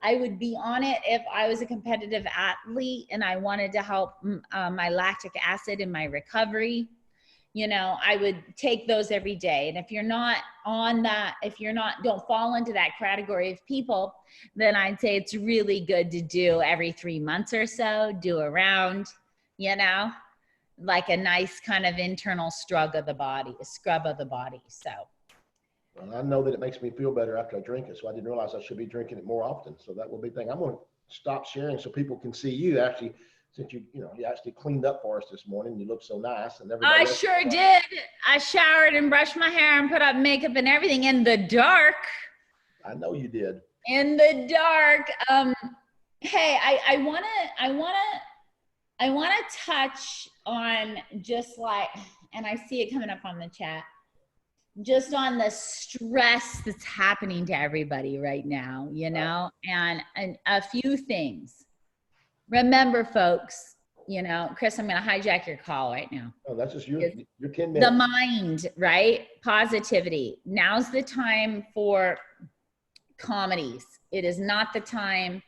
Speaker 2: I would be on it if I was a competitive athlete and I wanted to help my lactic acid in my recovery. I would take those every day. And if you're not on that, don't fall into that category of people, then I'd say it's really good to do every 3 months or so, do a round, like a nice kind of internal scrub of the body. So.
Speaker 1: Well, I know that it makes me feel better after I drink it, so I didn't realize I should be drinking it more often. So that will be a thing. I'm going to stop sharing so people can see you actually, since you actually cleaned up for us this morning. You look so nice, and everybody.
Speaker 2: I sure did. I showered and brushed my hair and put up makeup and everything in the dark. I
Speaker 1: know you did.
Speaker 2: In the dark. Hey, I wanna touch on just like, and I see it coming up on the chat, just on the stress that's happening to everybody right now, and a few things. Remember, folks, Chris, I'm going to hijack your call right now.
Speaker 1: Oh, that's just your 10 minutes.
Speaker 2: The mind, right? Positivity. Now's the time for comedies. It is not the time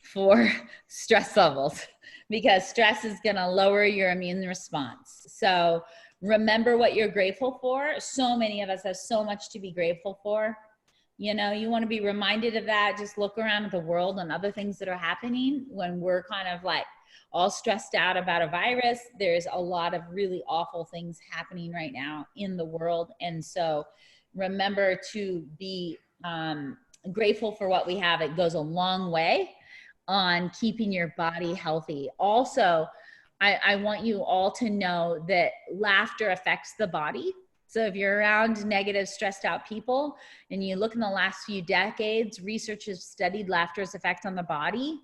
Speaker 2: for stress levels, because stress is going to lower your immune response. So remember what you're grateful for. So many of us have so much to be grateful for. You want to be reminded of that. Just look around at the world and other things that are happening when we're kind of like all stressed out about a virus. There's a lot of really awful things happening right now in the world. And so remember to be grateful for what we have. It goes a long way on keeping your body healthy. Also, I want you all to know that laughter affects the body. So if you're around negative, stressed out people, and you look in the last few decades, research has studied laughter's effect on the body.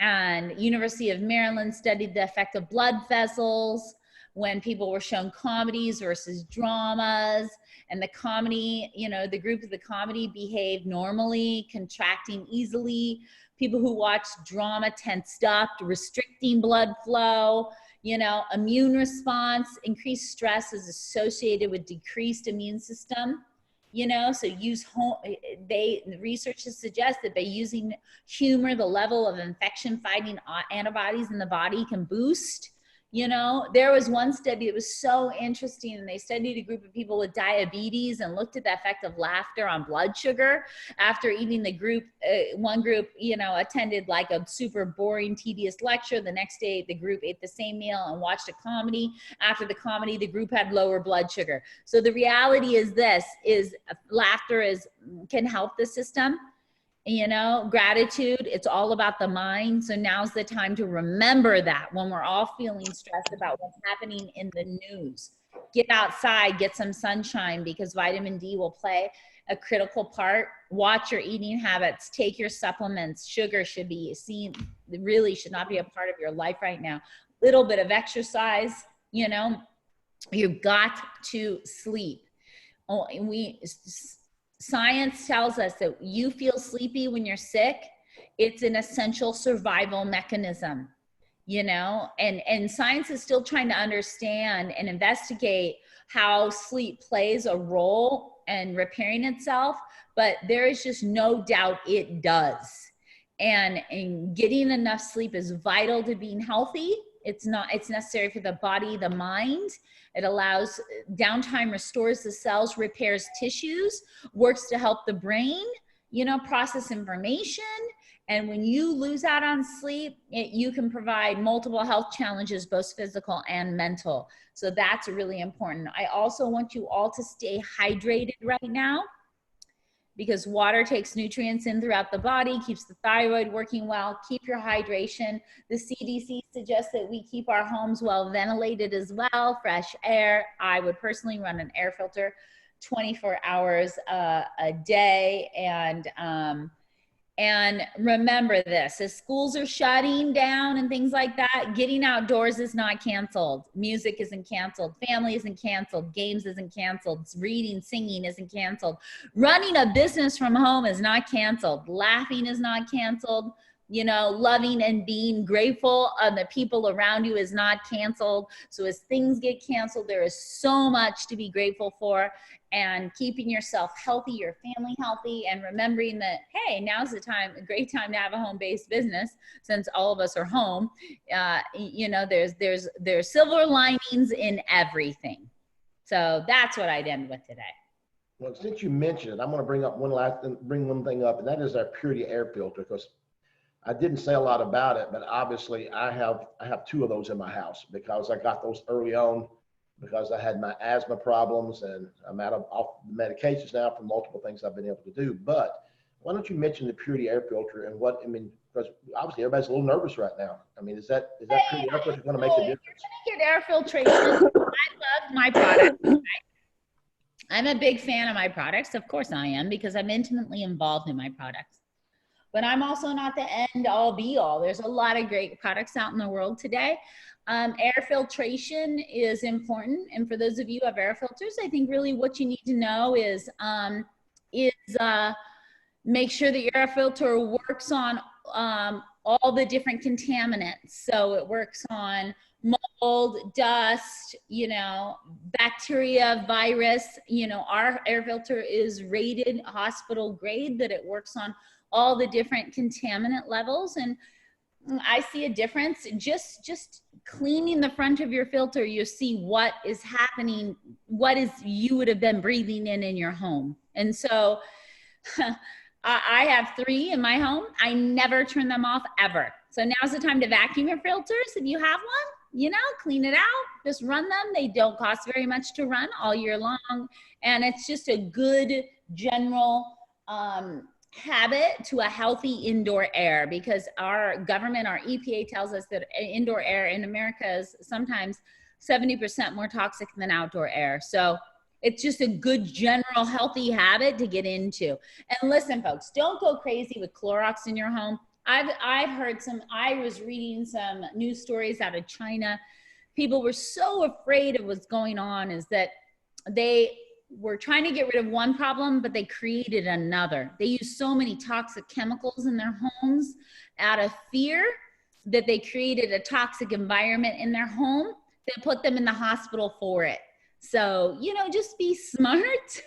Speaker 2: And University of Maryland studied the effect of blood vessels when people were shown comedies versus dramas. And the comedy, the group of the comedy behaved normally, contracting easily. People who watched drama tensed up, restricting blood flow. Immune response, increased stress is associated with decreased immune system. So the research has suggested by using humor, the level of infection fighting antibodies in the body can boost. There was one study that was so interesting, and they studied a group of people with diabetes and looked at the effect of laughter on blood sugar after eating. The group, one group, attended like a super boring, tedious lecture. The next day, the group ate the same meal and watched a comedy. After the comedy, the group had lower blood sugar. So the reality is laughter can help the system. Gratitude, it's all about the mind. So now's the time to remember that when we're all feeling stressed about what's happening in the news. Get outside, get some sunshine, because vitamin D will play a critical part. Watch your eating habits, take your supplements. Sugar should really should not be a part of your life right now. Little bit of exercise, you've got to sleep. Science tells us that you feel sleepy when you're sick. It's an essential survival mechanism, and science is still trying to understand and investigate how sleep plays a role and repairing itself, but there is just no doubt it does. And getting enough sleep is vital to being healthy. It's necessary for the body, the mind. It allows downtime, restores the cells, repairs tissues, works to help the brain, process information. And when you lose out on sleep, you can provide multiple health challenges, both physical and mental. So that's really important. I also want you all to stay hydrated right now, because water takes nutrients in throughout the body, keeps the thyroid working well. Keep your hydration. The CDC suggests that we keep our homes well ventilated as well, fresh air. I would personally run an air filter 24 hours a day. And remember this, as schools are shutting down and things like that, getting outdoors is not canceled. Music isn't canceled. Family isn't canceled. Games isn't canceled. Reading, singing isn't canceled. Running a business from home is not canceled. Laughing is not canceled. Loving and being grateful of the people around you is not canceled. So as things get canceled, there is so much to be grateful for, and keeping yourself healthy, your family healthy, and remembering that, hey, now's the time, a great time to have a home-based business since all of us are home. There's silver linings in everything. So that's what I'd end with today.
Speaker 1: Well, since you mentioned it, I'm going to bring one thing up, and that is our Purity air filter, because I didn't say a lot about it, but obviously I have 2 of those in my house because I got those early on because I had my asthma problems, and I'm off medications now for multiple things I've been able to do. But why don't you mention the Purity air filter and because obviously everybody's a little nervous right now. Is that Purity air filter going to make a difference?
Speaker 2: You're going to get air filtration. I love my product. I'm a big fan of my products. Of course I am, because I'm intimately involved in my products. But I'm also not the end all be all. There's a lot of great products out in the world today. Air filtration is important. And for those of you who have air filters, I think really what you need to know is make sure that your air filter works on all the different contaminants. So it works on mold, dust, bacteria, virus. Our air filter is rated hospital grade, that it works on all the different contaminant levels. And I see a difference. Just cleaning the front of your filter, you see what is happening, you would have been breathing in your home. And so I have 3 in my home. I never turn them off ever. So now's the time to vacuum your filters. If you have one, clean it out, just run them. They don't cost very much to run all year long. And it's just a good general habit to a healthy indoor air, because our government, our EPA tells us that indoor air in America is sometimes 70% more toxic than outdoor air. So it's just a good general healthy habit to get into. And listen, folks, don't go crazy with Clorox in your home. I've heard I was reading some news stories out of China. People were so afraid of what's going on, is that they were trying to get rid of one problem, but they created another. They use so many toxic chemicals in their homes out of fear that they created a toxic environment in their home that put them in the hospital for it. So, just be smart,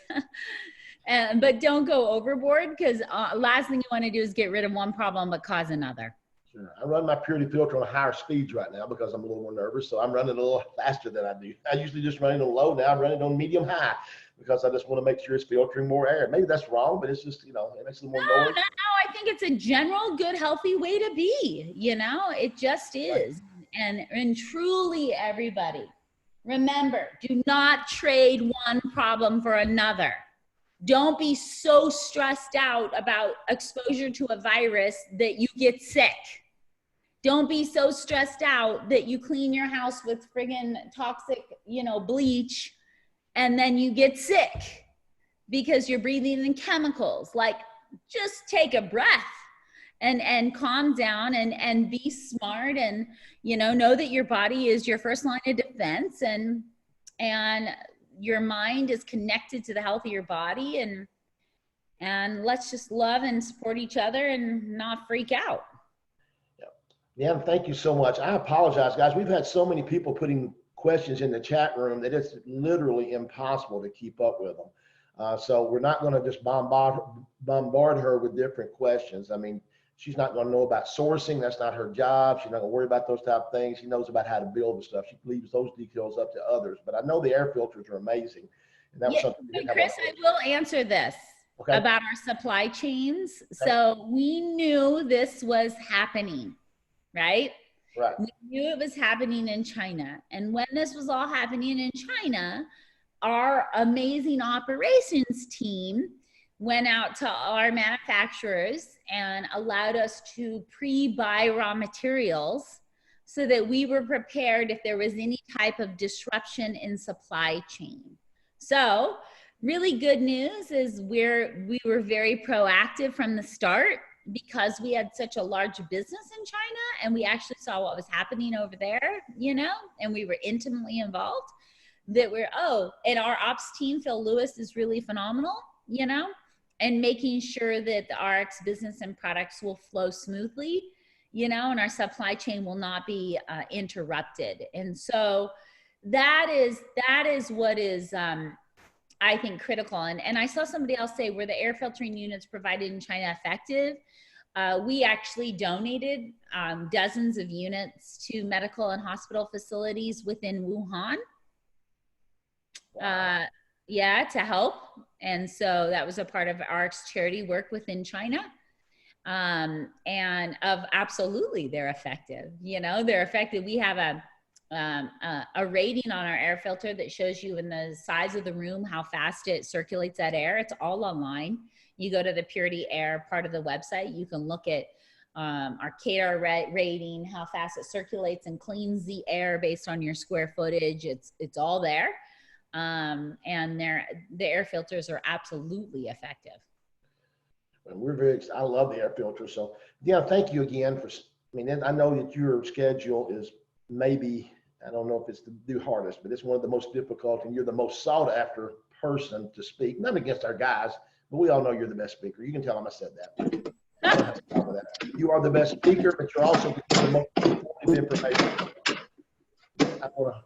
Speaker 2: but don't go overboard, because last thing you want to do is get rid of one problem but cause another.
Speaker 1: Sure. I run my Purity filter on higher speeds right now because I'm a little more nervous. So I'm running a little faster than I do. I usually just run it on low. Now I'm running on medium high because I just want to make sure it's filtering more air. Maybe that's wrong, but it's just, it makes a little more noise.
Speaker 2: No, I think it's a general good, healthy way to be, it just is. Right. And truly, everybody, remember, do not trade one problem for another. Don't be so stressed out about exposure to a virus that you get sick. Don't be so stressed out that you clean your house with friggin' toxic, bleach, and then you get sick because you're breathing in chemicals. Like, just take a breath and calm down and be smart, and, know that your body is your first line of defense, and your mind is connected to the health of your body, and let's just love and support each other and not freak out.
Speaker 1: Yeah, thank you so much. I apologize, guys. We've had so many people putting questions in the chat room that it's literally impossible to keep up with them. So we're not going to just bombard her with different questions. I mean, she's not going to know about sourcing. That's not her job. She's not going to worry about those type of things. She knows about how to build the stuff. She leaves those details up to others. But I know the air filters are amazing. And that was something we didn't have
Speaker 2: Chris, I will answer this about our supply chains. Okay. So we knew this was happening, right?
Speaker 1: Right.
Speaker 2: We knew it was happening in China. And when this was all happening in China, our amazing operations team went out to our manufacturers and allowed us to pre-buy raw materials so that we were prepared if there was any type of disruption in supply chain. So really good news is we were very proactive from the start because we had such a large business in China and we actually saw what was happening over there, you know, and we were intimately involved that and our ops team, Phil Lewis, is really phenomenal, you know, and making sure that the RX business and products will flow smoothly, you know, and our supply chain will not be interrupted. And so that is what is, I think, critical. And I saw somebody else say, were the air filtering units provided in China effective? We actually donated dozens of units to medical and hospital facilities within Wuhan. To help. And so that was a part of RX charity work within China. Absolutely, they're effective. You know, they're effective. We have a rating on our air filter that shows you in the size of the room how fast it circulates that air. It's all online. You go to the Purity Air part of the website. You can look at our KDAR rating, how fast it circulates and cleans the air based on your square footage. It's all there. And the air filters are absolutely effective.
Speaker 1: And we're I love the air filters. So Deanna, thank you again I know that your schedule is maybe, I don't know if it's the hardest, but it's one of the most difficult, and you're the most sought after person to speak. Not against our guys, but we all know you're the best speaker. You can tell them I said that. I don't have to talk about that. You are the best speaker, but you're also the most informative information. I want to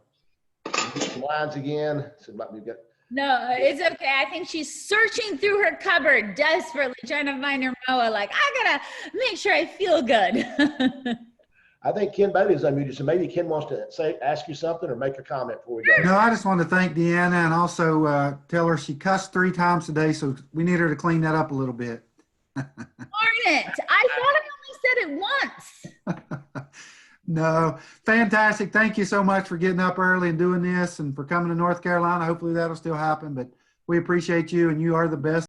Speaker 1: some lines again.
Speaker 2: No, it's okay. I think she's searching through her cupboard desperately trying to find her MOA. Like, I gotta make sure I feel good.
Speaker 1: I think Ken Bailey is unmuted, so maybe Ken wants to ask you something or make a comment before we go.
Speaker 4: No, I just want to thank Deanna and also tell her she cussed 3 times today, so we need her to clean that up a little bit.
Speaker 2: Darn it! I thought I only said it once.
Speaker 4: No, fantastic. Thank you so much for getting up early and doing this and for coming to North Carolina. Hopefully that'll still happen, but we appreciate you and you are the best.